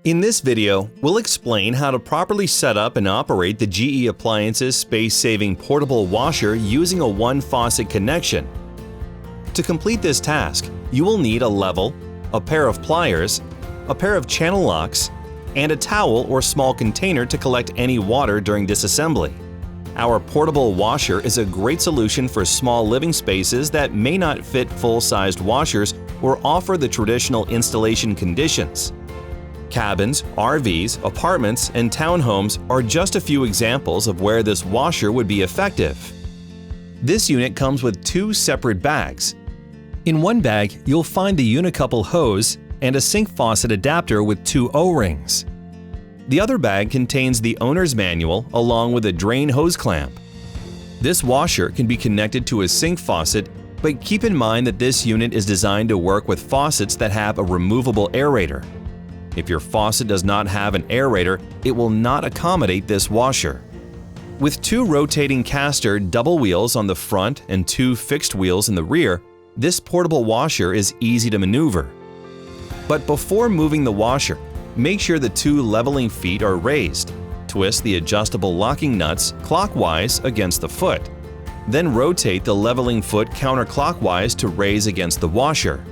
In this video, we'll explain how to properly set up and operate the GE Appliances space-saving portable washer using a one-faucet connection. To complete this task, you will need a level, a pair of pliers, a pair of channel locks, and a towel or small container to collect any water during disassembly. Our portable washer is a great solution for small living spaces that may not fit full-sized washers or offer the traditional installation conditions. Cabins, RVs, apartments, and townhomes are just a few examples of where this washer would be effective. This unit comes with two separate bags. In one bag, you'll find the uni-couple hose and a sink faucet adapter with two O-rings. The other bag contains the owner's manual along with a drain hose clamp. This washer can be connected to a sink faucet, but keep in mind that this unit is designed to work with faucets that have a removable aerator. If your faucet does not have an aerator, it will not accommodate this washer. With two rotating caster double wheels on the front and two fixed wheels in the rear, this portable washer is easy to maneuver. But before moving the washer, make sure the two leveling feet are raised. Twist the adjustable locking nuts clockwise against the foot. Then rotate the leveling foot counterclockwise to raise against the washer.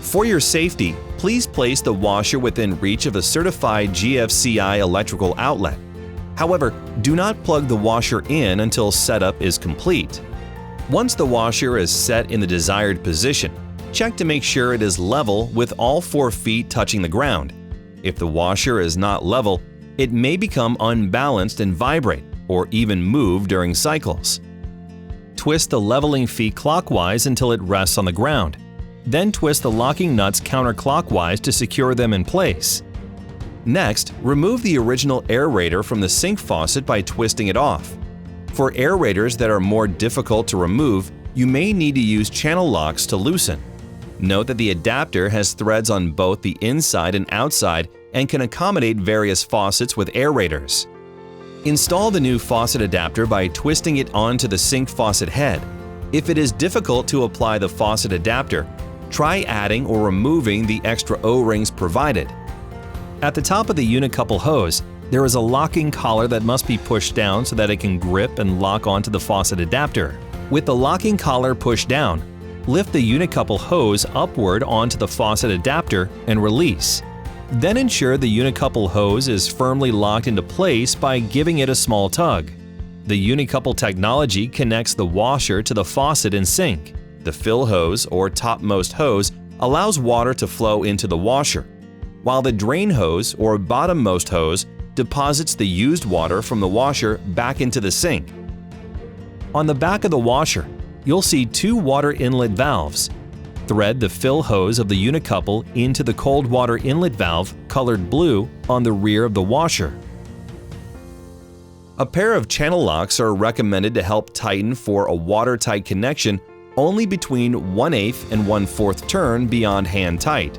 For your safety, please place the washer within reach of a certified GFCI electrical outlet. However, do not plug the washer in until setup is complete. Once the washer is set in the desired position, check to make sure it is level with all 4 feet touching the ground. If the washer is not level, it may become unbalanced and vibrate, or even move during cycles. Twist the leveling feet clockwise until it rests on the ground. Then twist the locking nuts counterclockwise to secure them in place. Next, remove the original aerator from the sink faucet by twisting it off. For aerators that are more difficult to remove, you may need to use channel locks to loosen. Note that the adapter has threads on both the inside and outside and can accommodate various faucets with aerators. Install the new faucet adapter by twisting it onto the sink faucet head. If it is difficult to apply the faucet adapter, try adding or removing the extra O-rings provided. At the top of the uni-couple hose, there is a locking collar that must be pushed down so that it can grip and lock onto the faucet adapter. With the locking collar pushed down, lift the uni-couple hose upward onto the faucet adapter and release. Then ensure the uni-couple hose is firmly locked into place by giving it a small tug. The uni-couple technology connects the washer to the faucet and sink. The fill hose or topmost hose allows water to flow into the washer, while the drain hose or bottommost hose deposits the used water from the washer back into the sink. On the back of the washer, you'll see 2 water inlet valves. Thread the fill hose of the uni-couple into the cold water inlet valve, colored blue, on the rear of the washer. A pair of channel locks are recommended to help tighten for a watertight connection only between 1/8 and 1/4 turn beyond hand tight.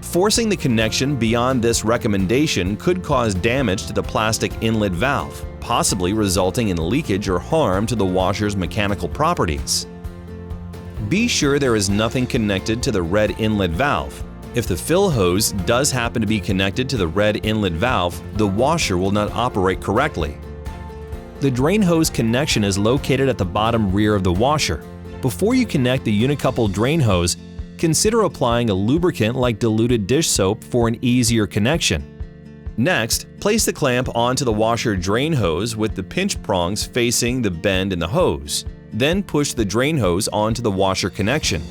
Forcing the connection beyond this recommendation could cause damage to the plastic inlet valve, possibly resulting in leakage or harm to the washer's mechanical properties. Be sure there is nothing connected to the red inlet valve. If the fill hose does happen to be connected to the red inlet valve, the washer will not operate correctly. The drain hose connection is located at the bottom rear of the washer. Before you connect the uni-couple drain hose, consider applying a lubricant like diluted dish soap for an easier connection. Next, place the clamp onto the washer drain hose with the pinch prongs facing the bend in the hose. Then push the drain hose onto the washer connection.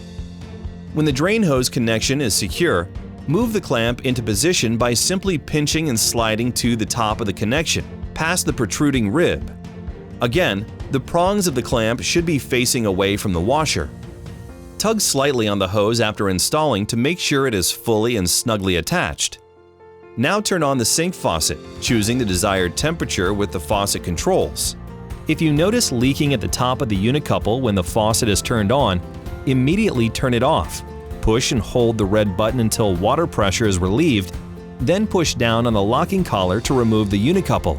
When the drain hose connection is secure, move the clamp into position by simply pinching and sliding to the top of the connection, past the protruding rib. Again, the prongs of the clamp should be facing away from the washer. Tug slightly on the hose after installing to make sure it is fully and snugly attached. Now turn on the sink faucet, choosing the desired temperature with the faucet controls. If you notice leaking at the top of the uni-couple when the faucet is turned on, immediately turn it off. Push and hold the red button until water pressure is relieved, then push down on the locking collar to remove the uni-couple.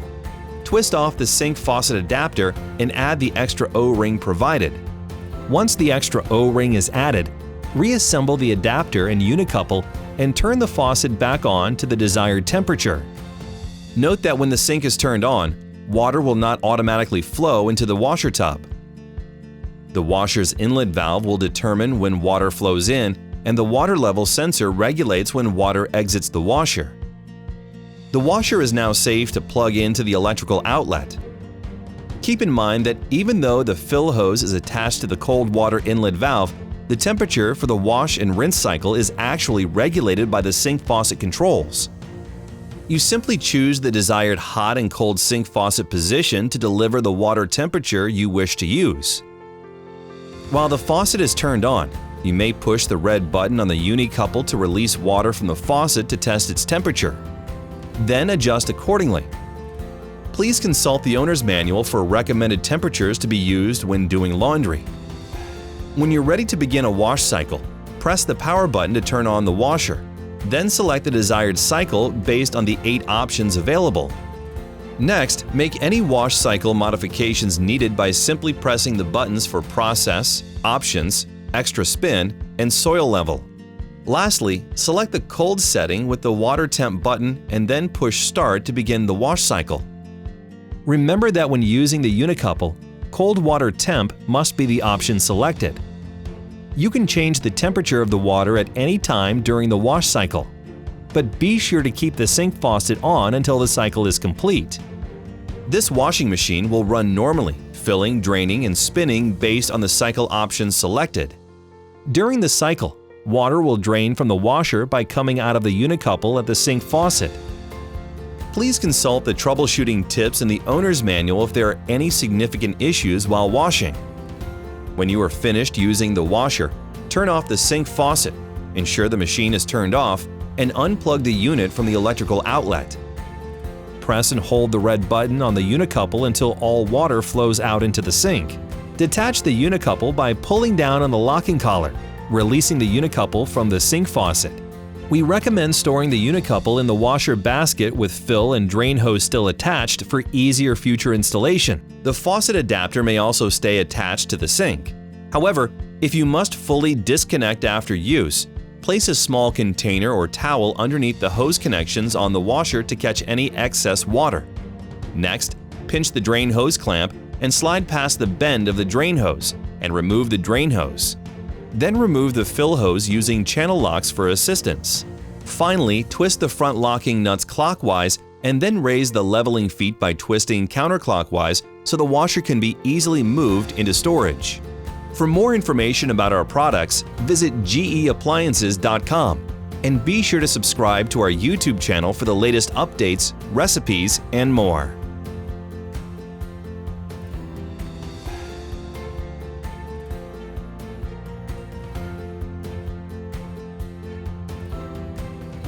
Twist off the sink faucet adapter and add the extra O-ring provided. Once the extra O-ring is added, reassemble the adapter and uni-couple and turn the faucet back on to the desired temperature. Note that when the sink is turned on, water will not automatically flow into the washer tub. The washer's inlet valve will determine when water flows in, and the water level sensor regulates when water exits the washer. The washer is now safe to plug into the electrical outlet. Keep in mind that even though the fill hose is attached to the cold water inlet valve, the temperature for the wash and rinse cycle is actually regulated by the sink faucet controls. You simply choose the desired hot and cold sink faucet position to deliver the water temperature you wish to use. While the faucet is turned on, you may push the red button on the uni-couple to release water from the faucet to test its temperature. Then adjust accordingly. Please consult the owner's manual for recommended temperatures to be used when doing laundry. When you're ready to begin a wash cycle, press the power button to turn on the washer. Then select the desired cycle based on the 8 options available. Next, make any wash cycle modifications needed by simply pressing the buttons for process, options, extra spin, and soil level. Lastly, select the cold setting with the water temp button and then push start to begin the wash cycle. Remember that when using the uni-couple, cold water temp must be the option selected. You can change the temperature of the water at any time during the wash cycle, but be sure to keep the sink faucet on until the cycle is complete. This washing machine will run normally, filling, draining, and spinning based on the cycle options selected. During the cycle, water will drain from the washer by coming out of the uni-couple at the sink faucet. Please consult the troubleshooting tips in the owner's manual if there are any significant issues while washing. When you are finished using the washer, turn off the sink faucet, ensure the machine is turned off, and unplug the unit from the electrical outlet. Press and hold the red button on the uni-couple until all water flows out into the sink. Detach the uni-couple by pulling down on the locking collar, releasing the uni-couple from the sink faucet. We recommend storing the uni-couple in the washer basket with fill and drain hose still attached for easier future installation. The faucet adapter may also stay attached to the sink. However, if you must fully disconnect after use, place a small container or towel underneath the hose connections on the washer to catch any excess water. Next, pinch the drain hose clamp and slide past the bend of the drain hose and remove the drain hose. Then remove the fill hose using channel locks for assistance. Finally, twist the front locking nuts clockwise and then raise the leveling feet by twisting counterclockwise so the washer can be easily moved into storage. For more information about our products, visit geappliances.com and be sure to subscribe to our YouTube channel for the latest updates, recipes, and more.